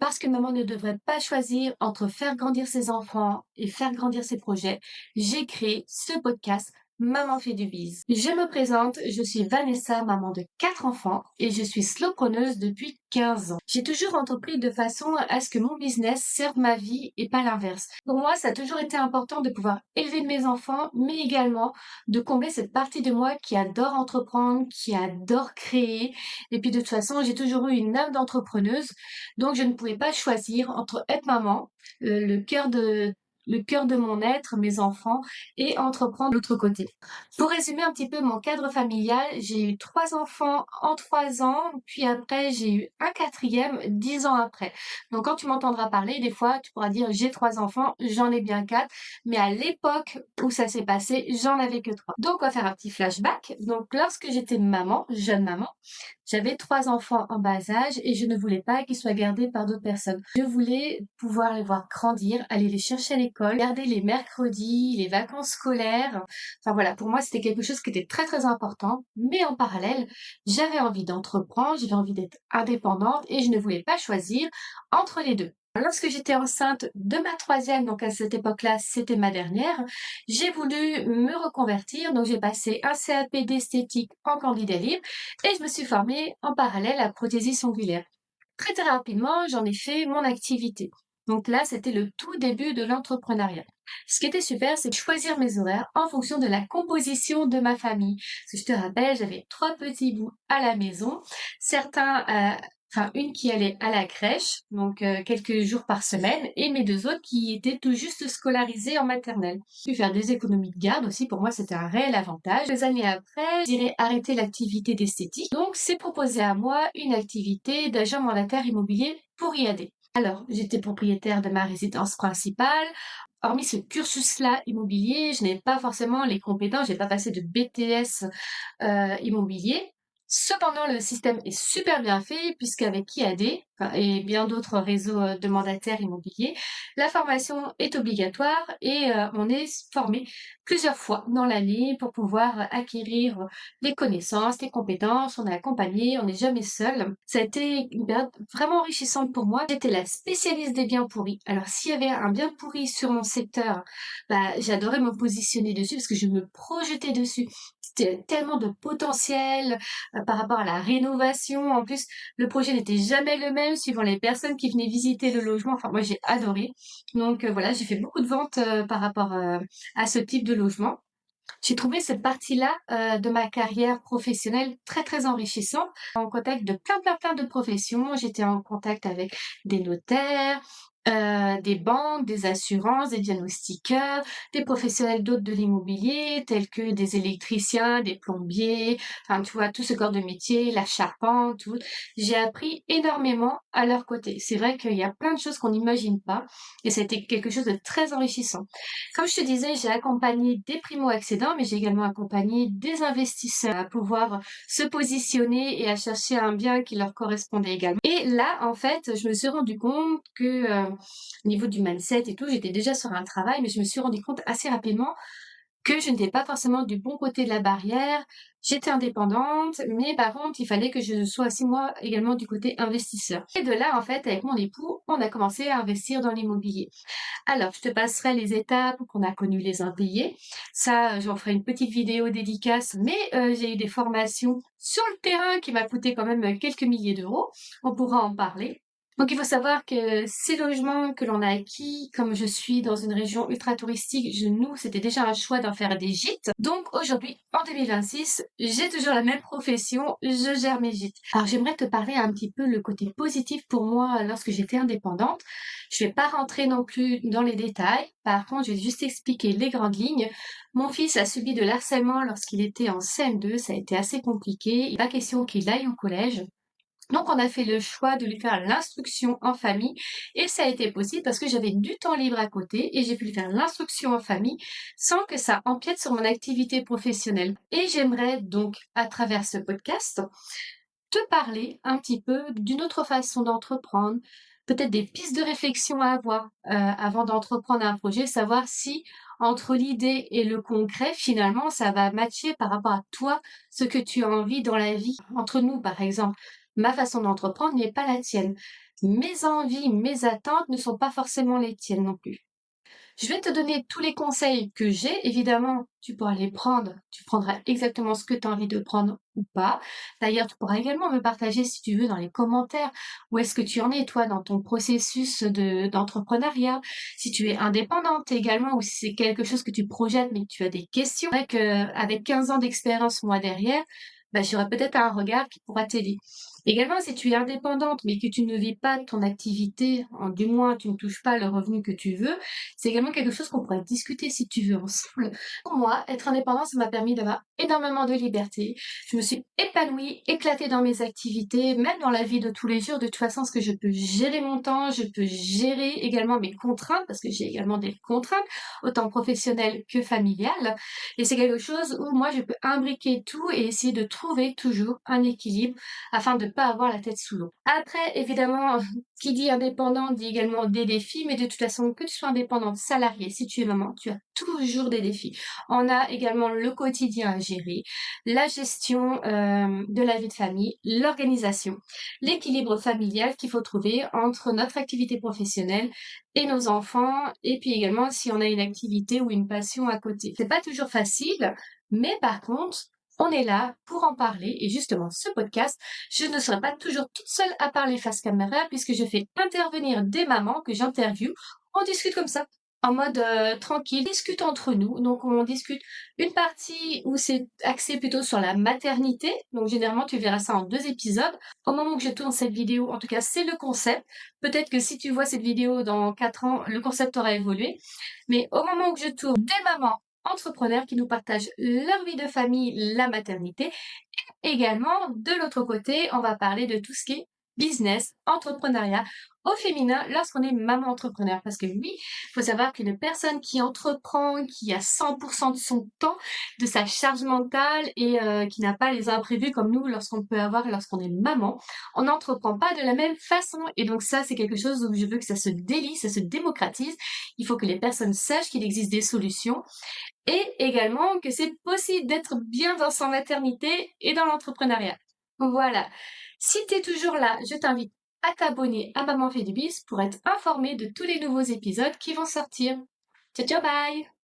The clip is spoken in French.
Parce que maman ne devrait pas choisir entre faire grandir ses enfants et faire grandir ses projets, j'ai créé ce podcast Maman fait du bise. Je me présente, je suis Vanessa, maman de 4 enfants et je suis slowpreneuse depuis 15 ans. J'ai toujours entrepris de façon à ce que mon business serve ma vie et pas l'inverse. Pour moi, ça a toujours été important de pouvoir élever mes enfants, mais également de combler cette partie de moi qui adore entreprendre, qui adore créer. Et puis de toute façon, j'ai toujours eu une âme d'entrepreneuse. Donc je ne pouvais pas choisir entre être maman, le cœur de mon être, mes enfants, et entreprendre de l'autre côté. Pour résumer un petit peu mon cadre familial, j'ai eu 3 enfants en 3 ans, puis après j'ai eu un quatrième 10 ans après. Donc quand tu m'entendras parler, des fois tu pourras dire: «J'ai 3 enfants, j'en ai bien 4», mais à l'époque où ça s'est passé, j'en avais que 3. Donc on va faire un petit flashback. Donc lorsque j'étais maman, jeune maman, j'avais 3 enfants en bas âge et je ne voulais pas qu'ils soient gardés par d'autres personnes. Je voulais pouvoir les voir grandir, aller les chercher à l'école, garder les mercredis, les vacances scolaires. Enfin voilà, pour moi, c'était quelque chose qui était très, très important. Mais en parallèle, j'avais envie d'entreprendre, j'avais envie d'être indépendante et je ne voulais pas choisir entre les 2. Lorsque j'étais enceinte de ma troisième, donc à cette époque-là, c'était ma dernière, j'ai voulu me reconvertir. Donc j'ai passé un CAP d'esthétique en candidat libre et je me suis formée en parallèle à prothésiste ongulaire. Très, très rapidement, j'en ai fait mon activité. Donc là, c'était le tout début de l'entrepreneuriat. Ce qui était super, c'est de choisir mes horaires en fonction de la composition de ma famille. Parce que je te rappelle, j'avais 3 petits bouts à la maison. Certains, enfin une qui allait à la crèche, donc quelques jours par semaine, et mes 2 autres qui étaient tout juste scolarisés en maternelle. Puis faire des économies de garde aussi, pour moi, c'était un réel avantage. Des années après, j'irai arrêter l'activité d'esthétique. Donc, c'est proposé à moi une activité d'agent mandataire immobilier pour y aider. Alors, j'étais propriétaire de ma résidence principale. Hormis ce cursus-là immobilier, je n'ai pas forcément les compétences, j'ai pas passé de BTS immobilier. Cependant, le système est super bien fait puisqu'avec IAD, enfin, et bien d'autres réseaux de mandataires immobiliers, la formation est obligatoire et on est formé plusieurs fois dans l'année pour pouvoir acquérir les connaissances, les compétences. On est accompagné, on n'est jamais seul. Ça a été une période vraiment enrichissante pour moi. J'étais la spécialiste des biens pourris. Alors s'il y avait un bien pourri sur mon secteur, bah, j'adorais me positionner dessus parce que je me projetais dessus. C'était tellement de potentiel, par rapport à la rénovation. En plus, le projet n'était jamais le même suivant les personnes qui venaient visiter le logement. Enfin, moi, j'ai adoré. Donc, voilà, j'ai fait beaucoup de ventes, par rapport, à ce type de logement. J'ai trouvé cette partie-là, de ma carrière professionnelle très, très enrichissante. En contact de plein, plein, plein de professions. J'étais en contact avec des notaires, des banques, des assurances, des diagnostiqueurs, des professionnels d'autres de l'immobilier, tels que des électriciens, des plombiers, enfin, tu vois, tout ce corps de métier, la charpente, tout. J'ai appris énormément à leur côté. C'est vrai qu'il y a plein de choses qu'on n'imagine pas et ça a été quelque chose de très enrichissant. Comme je te disais, j'ai accompagné des primo-accédants, mais j'ai également accompagné des investisseurs à pouvoir se positionner et à chercher un bien qui leur correspondait également. Et là, en fait, je me suis rendu compte que, au niveau du mindset et tout, j'étais déjà sur un travail, mais je me suis rendu compte assez rapidement que je n'étais pas forcément du bon côté de la barrière. J'étais indépendante, mais par contre, il fallait que je sois aussi moi également du côté investisseur. Et de là, en fait, avec mon époux, on a commencé à investir dans l'immobilier. Alors, je te passerai les étapes qu'on a connues les impayés. Ça, j'en ferai une petite vidéo dédicace, mais j'ai eu des formations sur le terrain qui m'a coûté quand même quelques milliers d'euros. On pourra en parler. Donc il faut savoir que ces logements que l'on a acquis, comme je suis dans une région ultra touristique, nous, c'était déjà un choix d'en faire des gîtes. Donc aujourd'hui, en 2026, j'ai toujours la même profession, je gère mes gîtes. Alors j'aimerais te parler un petit peu le côté positif pour moi lorsque j'étais indépendante. Je vais pas rentrer non plus dans les détails. Par contre, je vais juste expliquer les grandes lignes. Mon fils a subi de l'harcèlement lorsqu'il était en CM2, ça a été assez compliqué. Il n'est pas question qu'il aille au collège. Donc on a fait le choix de lui faire l'instruction en famille et ça a été possible parce que j'avais du temps libre à côté et j'ai pu lui faire l'instruction en famille sans que ça empiète sur mon activité professionnelle. Et j'aimerais donc, à travers ce podcast, te parler un petit peu d'une autre façon d'entreprendre, peut-être des pistes de réflexion à avoir avant d'entreprendre un projet, savoir si entre l'idée et le concret, finalement, ça va matcher par rapport à toi, ce que tu as envie dans la vie. Entre nous, par exemple, ma façon d'entreprendre n'est pas la tienne. Mes envies, mes attentes ne sont pas forcément les tiennes non plus. Je vais te donner tous les conseils que j'ai. Évidemment, tu pourras les prendre. Tu prendras exactement ce que tu as envie de prendre ou pas. D'ailleurs, tu pourras également me partager, si tu veux, dans les commentaires, où est-ce que tu en es, toi, dans ton processus d'entrepreneuriat. Si tu es indépendante également, ou si c'est quelque chose que tu projettes, mais que tu as des questions. C'est vrai qu'avec 15 ans d'expérience, moi, derrière, bah, j'aurai peut-être un regard qui pourra t'aider. Également, si tu es indépendante, mais que tu ne vis pas de ton activité, du moins tu ne touches pas le revenu que tu veux, c'est également quelque chose qu'on pourrait discuter si tu veux ensemble. Pour moi, être indépendante, ça m'a permis d'avoir énormément de liberté. Je me suis épanouie, éclatée dans mes activités, même dans la vie de tous les jours. De toute façon, parce que je peux gérer mon temps, je peux gérer également mes contraintes, parce que j'ai également des contraintes, autant professionnelles que familiales. Et c'est quelque chose où moi, je peux imbriquer tout et essayer de trouver toujours un équilibre afin de ne pas avoir la tête sous l'eau. Après, évidemment, qui dit indépendant dit également des défis, mais de toute façon, que tu sois indépendante, salariée, si tu es maman, tu as toujours des défis. On a également le quotidien à gérer, la gestion de la vie de famille, l'organisation, l'équilibre familial qu'il faut trouver entre notre activité professionnelle et nos enfants, et puis également si on a une activité ou une passion à côté. C'est pas toujours facile, mais par contre, on est là pour en parler, et justement, ce podcast, je ne serai pas toujours toute seule à parler face caméra puisque je fais intervenir des mamans que j'interviewe. On discute comme ça, en mode tranquille, on discute entre nous. Donc on discute une partie où c'est axé plutôt sur la maternité. Donc généralement tu verras ça en 2 épisodes. Au moment où je tourne cette vidéo, en tout cas c'est le concept. Peut-être que si tu vois cette vidéo dans 4 ans, le concept aura évolué. Mais au moment où je tourne, des mamans entrepreneurs qui nous partagent leur vie de famille, la maternité. Également, de l'autre côté, on va parler de tout ce qui est business, entrepreneuriat au féminin lorsqu'on est maman entrepreneur. Parce que oui, il faut savoir qu'une personne qui entreprend, qui a 100% de son temps, de sa charge mentale et qui n'a pas les imprévus comme nous lorsqu'on peut avoir lorsqu'on est maman, on n'entreprend pas de la même façon. Et donc ça, c'est quelque chose où je veux que ça se délie, ça se démocratise. Il faut que les personnes sachent qu'il existe des solutions et également que c'est possible d'être bien dans sa maternité et dans l'entrepreneuriat. Voilà. Si tu es toujours là, je t'invite à t'abonner à Maman fait du biz pour être informé de tous les nouveaux épisodes qui vont sortir. Ciao ciao, bye!